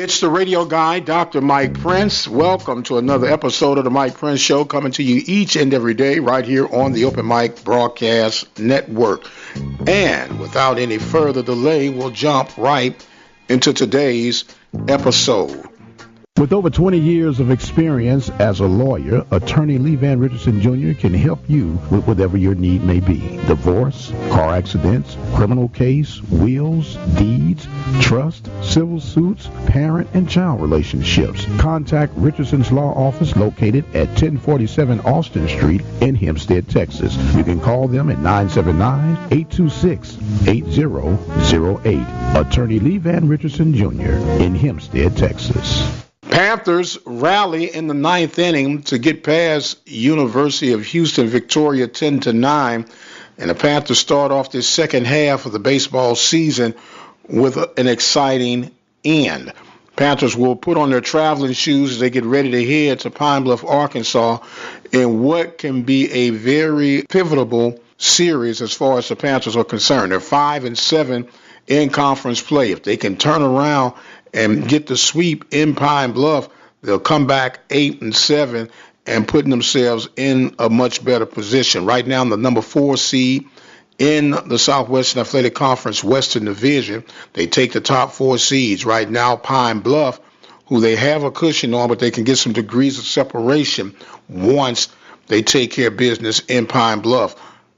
It's the radio guy, Dr. Mike Prince. Welcome to another episode of the Mike Prince Show, coming to you each and every day right here on the Open Mic Broadcast Network. And without any further delay, we'll jump right into today's episode. With over 20 years of experience as a lawyer, attorney Lee Van Richardson Jr. can help you with whatever your need may be. Divorce, car accidents, criminal case, wills, deeds, trust, civil suits, parent and child relationships. Contact Richardson's Law Office located at 1047 Austin Street in Hempstead, Texas. You can call them at 979-826-8008. Attorney Lee Van Richardson Jr. in Hempstead, Texas. Panthers rally in the ninth inning to get past University of Houston Victoria 10-9, and the Panthers start off this second half of the baseball season with an exciting end. Panthers will put on their traveling shoes as they get ready to head to Pine Bluff, Arkansas, in what can be a very pivotal series as far as the Panthers are concerned. They're 5-7 in conference play. If they can turn around and get the sweep in Pine Bluff, they'll come back 8-7 and putting themselves in a much better position. Right now, the number 4 seed in the Southwestern Athletic Conference Western Division. They take the top 4 seeds. Right now, Pine Bluff, who they have a cushion on, but they can get some degrees of separation once they take care of business in Pine Bluff.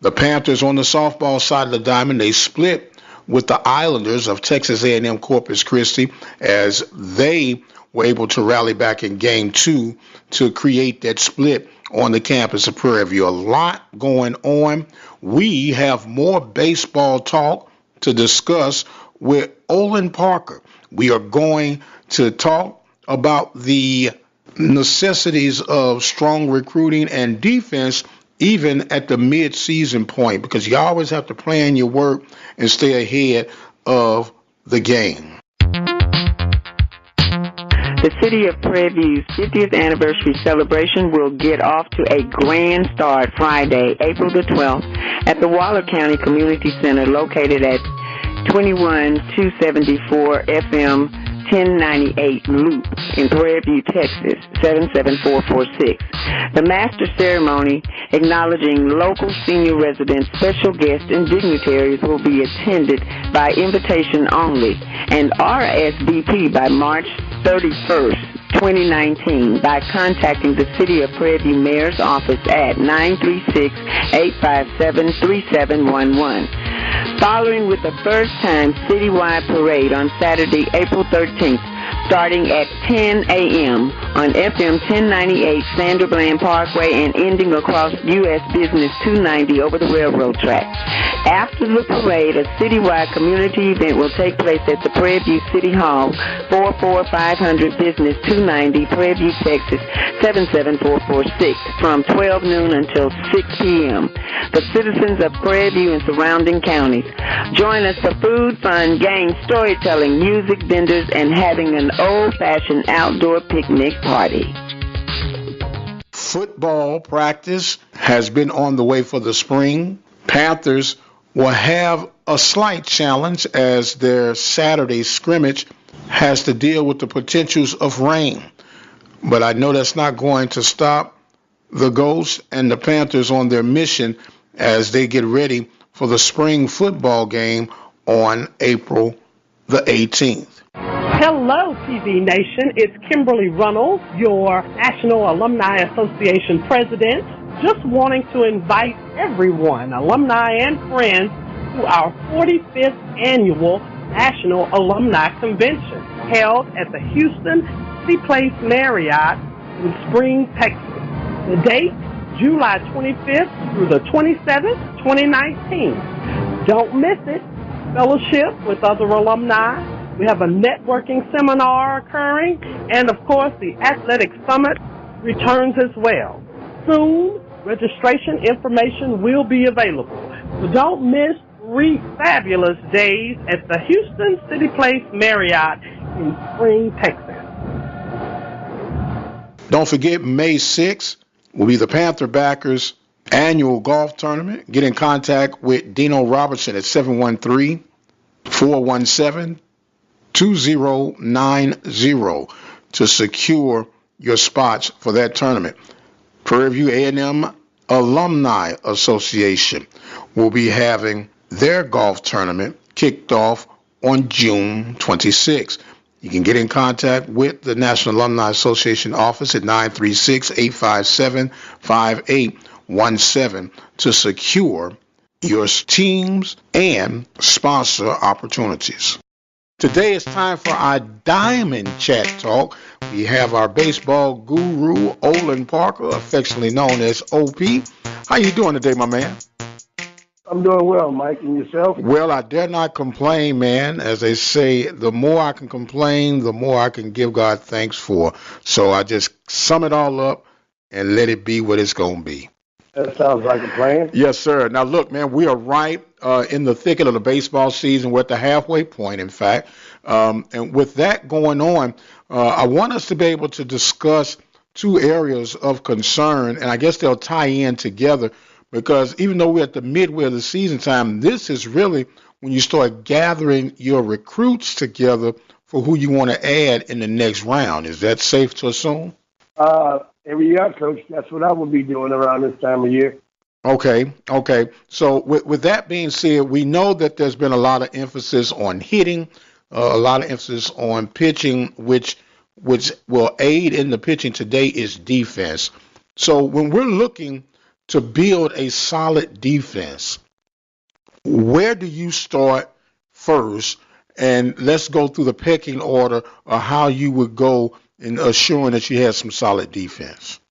The Panthers on the softball side of the diamond, they split with the Islanders of Texas A&M Corpus Christi as they were able to rally back in Game 2 to create that split on the campus of Prairie View. A lot going on. We have more baseball talk to discuss with Olen Parker. We are going to talk about the necessities of strong recruiting and defense even at the mid-season point, because you always have to plan your work and stay ahead of the game. The City of Prairie View's 50th anniversary celebration will get off to a grand start Friday, April the 12th, at the Waller County Community Center located at 21274 FM 1098 Loop in Prairie View, Texas, 77446. The master ceremony acknowledging local senior residents, special guests, and dignitaries will be attended by invitation only and RSVP by March 31st, 2019 by contacting the City of Prairie View Mayor's Office at 936-857-3711. Following with the first-time citywide parade on Saturday, April 13th, starting at 10 a.m. on FM 1098 Sanderbland Parkway and ending across U.S. Business 290 over the railroad track. After the parade, a citywide community event will take place at the Prairie View City Hall, 44500 Business 290, Prairie View, Texas, 77446, from 12 noon until 6 p.m. The citizens of Prairie View and surrounding counties, join us for food, fun, games, storytelling, music, vendors, and having an old-fashioned outdoor picnic party. Football practice has been on the way for the spring. Panthers will have a slight challenge as their Saturday scrimmage has to deal with the potentials of rain. But I know that's not going to stop the Ghosts and the Panthers on their mission as they get ready for the spring football game on April the 18th. Hello, PV Nation. It's Kimberly Runnels, your National Alumni Association president, just wanting to invite everyone, alumni and friends, to our 45th annual National Alumni Convention held at the Houston City Place Marriott in Spring, Texas. The date, July 25th through the 27th, 2019. Don't miss it. Fellowship with other alumni. We have a networking seminar occurring, and of course the Athletic Summit returns as well. Soon, registration information will be available. So don't miss 3 fabulous days at the Houston City Place Marriott in Spring, Texas. Don't forget, May 6th will be the Panther Backers annual golf tournament. Get in contact with Dino Robertson at 713-417-2688. 2090 to secure your spots for that tournament. Prairie View A&M Alumni Association will be having their golf tournament kicked off on June 26th. You can get in contact with the National Alumni Association office at 936-857-5817 to secure your teams and sponsor opportunities. Today it's time for our Diamond Chat Talk. We have our baseball guru, Olen Parker, affectionately known as OP. How you doing today, my man? I'm doing well, Mike, and yourself? Well, I dare not complain, man. As they say, the more I can complain, the more I can give God thanks for. So I just sum it all up and let it be what it's going to be. That sounds like a plan. Yes, sir. Now, look, man, we are right in the thicket of the baseball season. We're at the halfway point, in fact. And with that going on, I want us to be able to discuss two areas of concern, and I guess they'll tie in together because even though we're at the midway of the season time, this is really when you start gathering your recruits together for who you want to add in the next round. Is that safe to assume? Every year, Coach, that's what I will be doing around this time of year. Okay. So with that being said, we know that there's been a lot of emphasis on hitting, a lot of emphasis on pitching, which will aid in the pitching today is defense. So when we're looking to build a solid defense, where do you start first? And let's go through the pecking order of how you would go in assuring that you have some solid defense.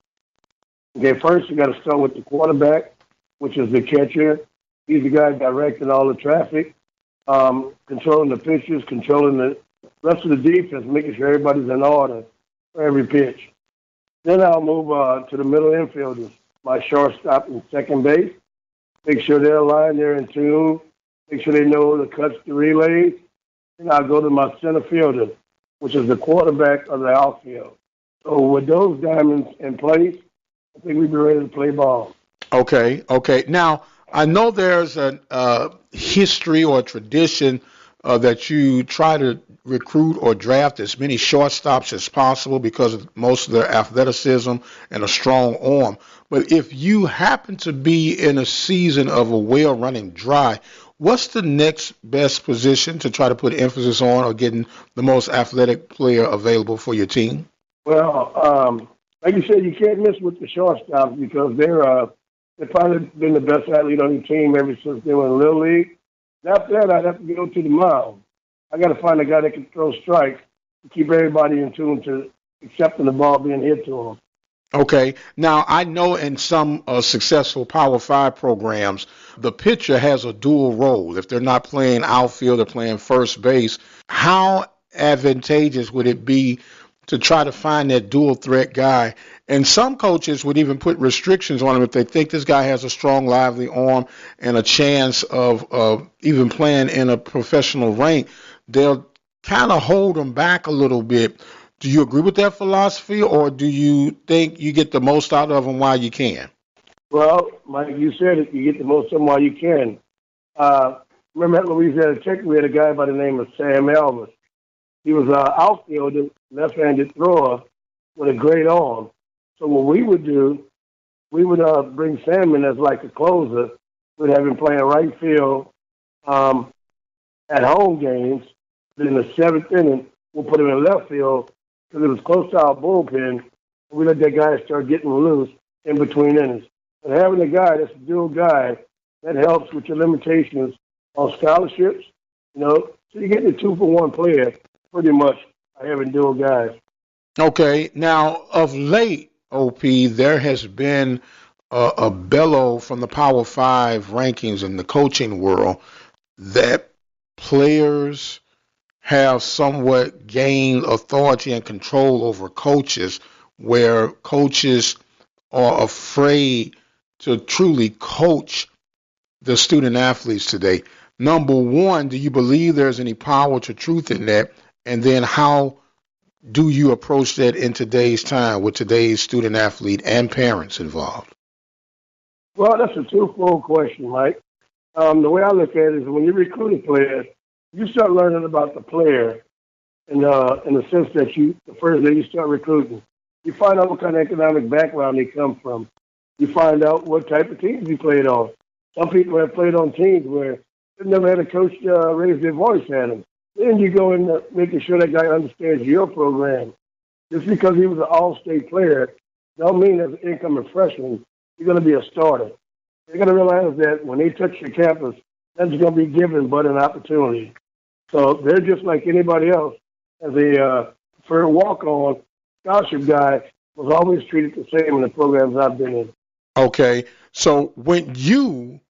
Okay, first you got to start with the quarterback, which is the catcher. He's the guy directing all the traffic, controlling the pitches, controlling the rest of the defense, making sure everybody's in order for every pitch. Then I'll move to the middle infielders, my shortstop and second base. Make sure they're aligned, they're in tune. Make sure they know the cuts, the relays. Then I'll go to my center fielder, which is the quarterback of the outfield. So with those diamonds in place, I think we'd be ready to play ball. Okay. Now, I know there's a history or tradition that you try to recruit or draft as many shortstops as possible because of most of their athleticism and a strong arm. But if you happen to be in a season of a well-running dry, what's the next best position to try to put emphasis on or getting the most athletic player available for your team? Well, like you said, you can't miss with the shortstops because they've probably been the best athlete on the team ever since they were in Little League. After that, I'd have to go to the mound. I got to find a guy that can throw strikes to keep everybody in tune to accepting the ball being hit to them. Okay. Now, I know in some successful Power 5 programs, the pitcher has a dual role. If they're not playing outfield, they're playing first base. How advantageous would it be to try to find that dual threat guy? And some coaches would even put restrictions on him if they think this guy has a strong, lively arm and a chance of even playing in a professional rank. They'll kind of hold him back a little bit. Do you agree with that philosophy, or do you think you get the most out of him while you can? Well, Mike, you said it. You get the most of them while you can. Remember at Louisiana Tech, we had a guy by the name of Sam Elvis. He was an outfielder, left-handed thrower with a great arm. So what we would do, we would bring Sam in as like a closer. We'd have him playing right field at home games. Then in the seventh inning, we'll put him in left field because it was close to our bullpen. And we let that guy start getting loose in between innings. And having a guy that's a dual guy, that helps with your limitations on scholarships. So you get the 2-for-1 player pretty much by having dual guys. Okay. Now, of late, OP, there has been a bellow from the Power 5 rankings in the coaching world that players have somewhat gained authority and control over coaches, where coaches are afraid to truly coach the student athletes today. Number one, do you believe there's any power to truth in that? And then how do you approach that in today's time with today's student athlete and parents involved? Well, that's a twofold question, Mike. The way I look at it is when you recruit a player, you start learning about the player in the sense that the first day you start recruiting, you find out what kind of economic background they come from. You find out what type of teams you played on. Some people have played on teams where they've never had a coach raise their voice at them. Then you go in making sure that guy understands your program. Just because he was an all-state player don't mean as an incoming freshman you're going to be a starter. They're going to realize that when they touch your campus, that's going to be given but an opportunity. So they're just like anybody else. As a preferred walk-on scholarship guy, was always treated the same in the programs I've been in. Okay, so when you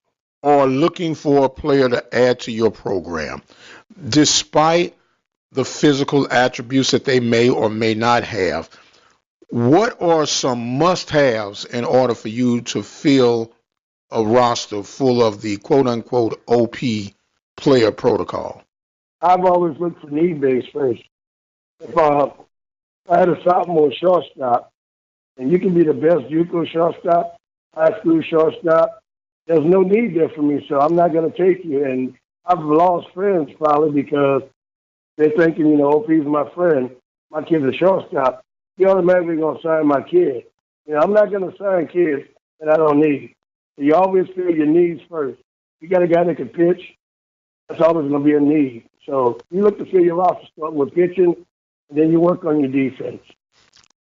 are looking for a player to add to your program, despite the physical attributes that they may or may not have, what are some must-haves in order for you to fill a roster full of the quote-unquote OP player protocol? I've always looked for need-based first. If I had a sophomore shortstop, and you can be the best JUCO shortstop, high school shortstop, there's no need there for me, so I'm not going to take you. And I've lost friends probably because they're thinking, OP's my friend. My kid's a shortstop. He automatically going to sign my kid. I'm not going to sign kids that I don't need. So you always feel your needs first. You got a guy that can pitch, that's always going to be a need. So you look to fill your roster, start with pitching, and then you work on your defense.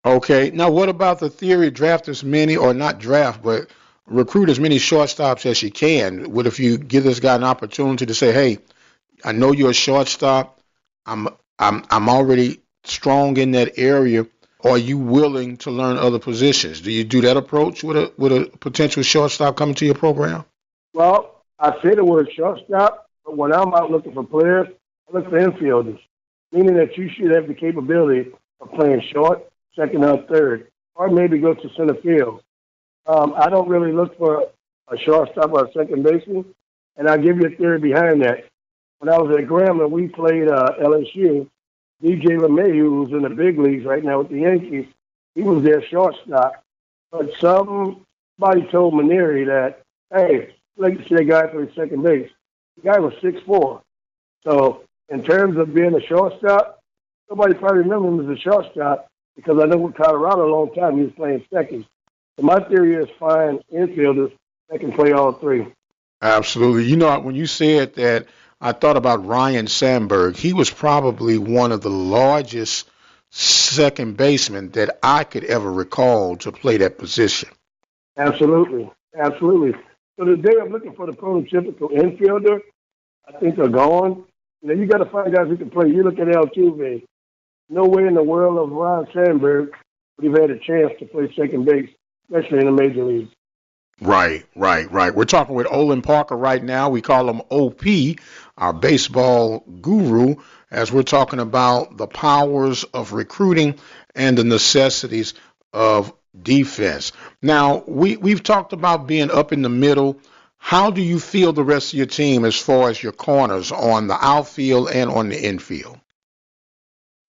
Okay. Now, what about the theory, draft as many, or not draft, but recruit as many shortstops as you can? What if you give this guy an opportunity to say, hey, I know you're a shortstop. I'm already strong in that area. Are you willing to learn other positions? Do you do that approach with a potential shortstop coming to your program? Well, I say the word shortstop, but when I'm out looking for players, I look for infielders, meaning that you should have the capability of playing short, second, or third, or maybe go to center field. I don't really look for a shortstop or a second baseman, and I'll give you a theory behind that. When I was at Grambling, we played LSU. DJ LeMay, who's in the big leagues right now with the Yankees, he was their shortstop. But somebody told Maneri that, hey, like to see that guy play second base. The guy was 6'4". So in terms of being a shortstop, nobody probably remembers him as a shortstop because I know with Colorado a long time he was playing second. So my theory is find infielders that can play all three. Absolutely. When you said that, I thought about Ryan Sandberg. He was probably one of the largest second basemen that I could ever recall to play that position. Absolutely. So today I'm looking for the prototypical infielder. I think they're gone. You got to find guys who can play. You look at Altuve. No way in the world of Ryan Sandberg would have had a chance to play second base, especially in the major leagues. Right. We're talking with Olen Parker right now. We call him OP, our baseball guru, as we're talking about the powers of recruiting and the necessities of defense. Now, we've talked about being up in the middle. How do you feel the rest of your team as far as your corners on the outfield and on the infield?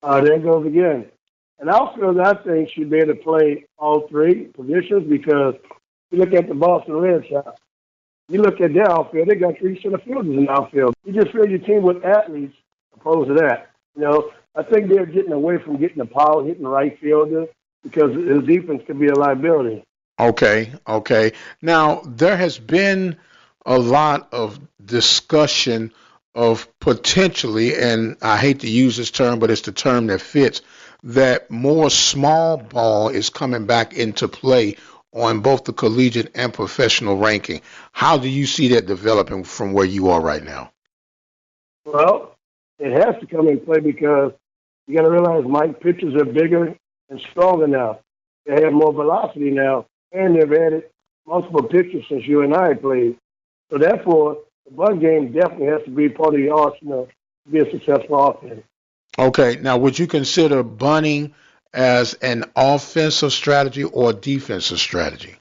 There it goes again. An outfield, I think, should be able to play all three positions because you look at the Boston Red Sox. You look at their outfield, they got 3 center fielders in the outfield. You just fill your team with athletes opposed to that. I think they're getting away from getting the power hitting the right fielder because his defense could be a liability. Okay. Now, there has been a lot of discussion of potentially, and I hate to use this term, but it's the term that fits, that more small ball is coming back into play on both the collegiate and professional ranking. How do you see that developing from where you are right now? Well, it has to come in play because you got to realize, Mike, pitchers are bigger and stronger now. They have more velocity now, and they've added multiple pitchers since you and I played. So therefore, the bunt game definitely has to be part of the arsenal to be a successful offense. Okay, now would you consider bunting as an offensive strategy or defensive strategy?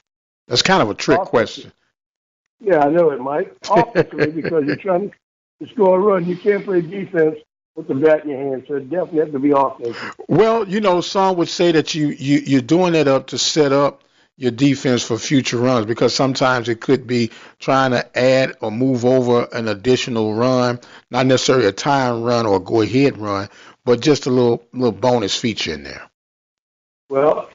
That's kind of a trick question. Yeah, I know it, Mike. Offensively, because you're trying to score a run. You can't play defense with the bat in your hand, so it definitely has to be offensive. Well, some would say that you're doing it up to set up your defense for future runs because sometimes it could be trying to add or move over an additional run, not necessarily a time run or go-ahead run, but just a little bonus feature in there. Well,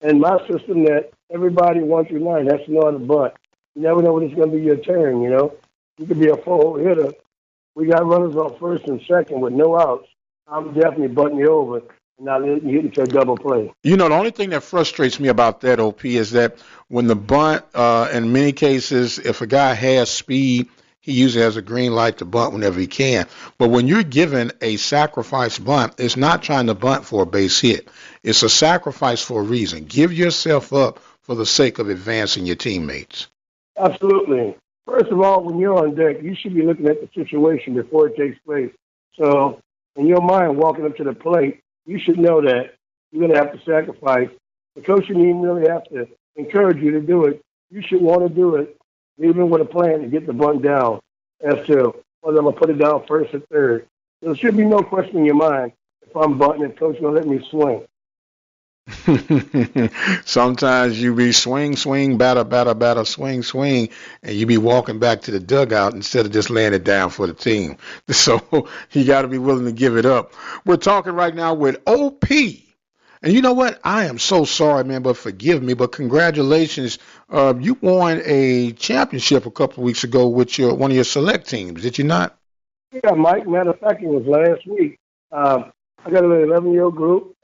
in my system, that everybody 1 through 9 has to know how to bunt. You never know when it's going to be your turn. You could be a full hitter. We got runners on first and second with no outs. I'm definitely bunting you over and not letting you hit into a double play. The only thing that frustrates me about that, OP, is that when the bunt, in many cases, if a guy has speed, he usually has a green light to bunt whenever he can. But when you're given a sacrifice bunt, it's not trying to bunt for a base hit. It's a sacrifice for a reason. Give yourself up for the sake of advancing your teammates. Absolutely. First of all, when you're on deck, you should be looking at the situation before it takes place. So in your mind, walking up to the plate, you should know that you're going to have to sacrifice. The coach shouldn't even really have to encourage you to do it. You should want to do it, even with a plan to get the bunt down as to whether I'm going to put it down first or third. There should be no question in your mind if I'm bunting and coach going to let me swing. Sometimes you be swing, batter, swing, and you be walking back to the dugout instead of just laying it down for the team. So you got to be willing to give it up. We're talking right now with OP. And you know what? I am so sorry, man, but forgive me. But congratulations. You won a championship a couple of weeks ago with one of your select teams, did you not? Yeah, Mike. Matter of fact, it was last week. I got an 11-year-old group.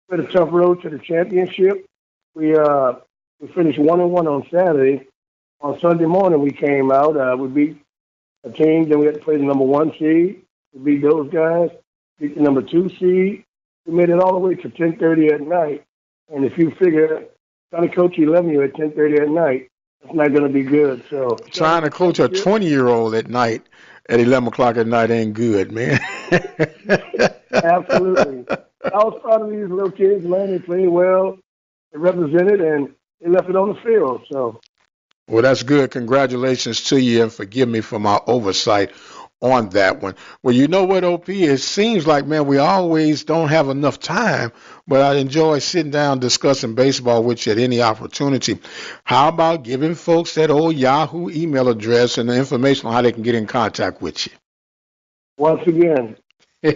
With a tough road to the championship. We finished 1-1 on Saturday. On Sunday morning, we came out. We beat a team. Then we had to play the number 1 seed. We beat those guys. Beat the number 2 seed. We made it all the way to 10:30 at night. And if you figure trying to coach 11-year at 10:30 at night, it's not going to be good. So trying to coach a 20-year-old at night at 11 o'clock at night ain't good, man. Absolutely. I was proud of these little kids, man. They played well, they represented, and they left it on the field. So, well, that's good. Congratulations to you, and forgive me for my oversight on that one. Well, you know what, OP? It seems like, man, we always don't have enough time, but I enjoy sitting down discussing baseball with you at any opportunity. How about giving folks that old Yahoo email address and the information on how they can get in contact with you? Once again,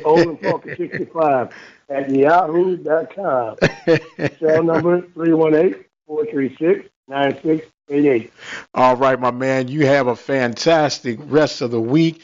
Olen Parker 65 at yahoo.com. Cell number 318-436-9688. All right, my man. You have a fantastic rest of the week.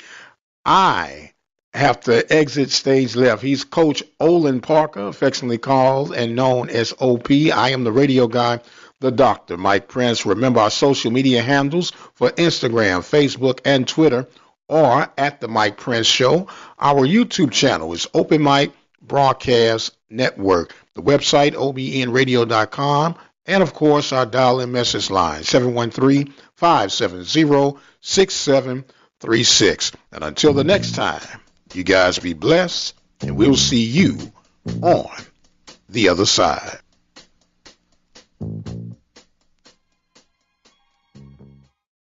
I have to exit stage left. He's Coach Olen Parker, affectionately called and known as OP. I am the radio guy, the Dr. Mike Prince. Remember our social media handles for Instagram, Facebook, and Twitter, or at the Mike Prince Show. Our YouTube channel is Open Mic Broadcast Network. The website, obnradio.com. And, of course, our dial-in message line, 713-570-6736. And until the next time, you guys be blessed, and we'll see you on the other side.